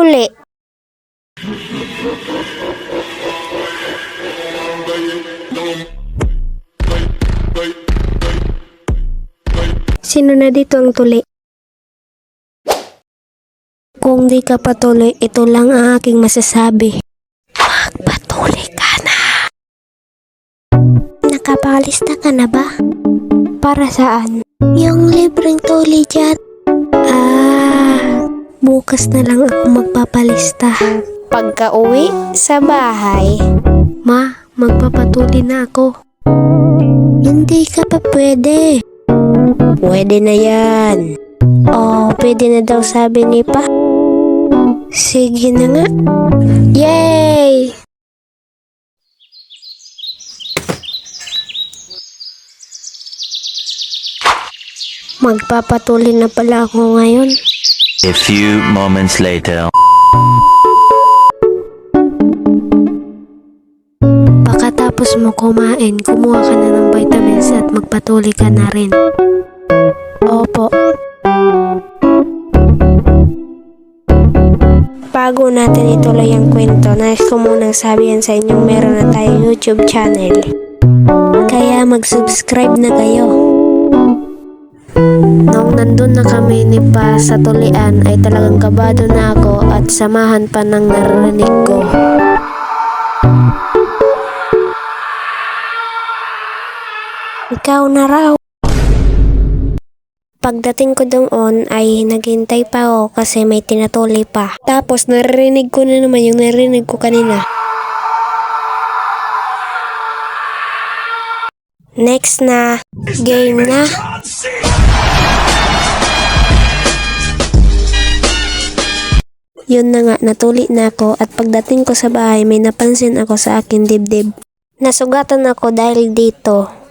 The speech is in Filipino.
magpatuli. Sino na dito ang tuli? Kung di ka patuloy, ito lang ang aking masasabi. Magpatuli ka na. Nakapalista ka na ba? Para saan? Yung libreng tuli dyan. Bukas na lang ako magpapalista. Pagka-uwi sa bahay. Ma, magpapatuli na ako. Hindi ka pa pwede. Pwede na yan. Oh, pwede na daw sabi ni Pa. Sige na nga. Yay! Magpapatuli na pala ako ngayon. A few moments later. Pagkatapos mo kumain, kumuha ka na ng vitamins at magpatuli ka na rin. Opo. Bago natin ituloy ang kwento, nais ko munang sabihin sa inyong meron na tayong YouTube channel. Kaya mag-subscribe na kayo. Noong nandun na kami ni Pa sa tulian ay talagang kabado na ako at samahan pa ng narinig ko. Ikaw na raw. Pagdating ko doon ay naghintay pa ako kasi may tinatuli pa. Tapos narinig ko na naman yung narinig ko kanina. Next na. Game na. Yun na nga, natuli na ako at pagdating ko sa bahay may napansin ako sa akin dibdib. Nasugatan ako dahil dito.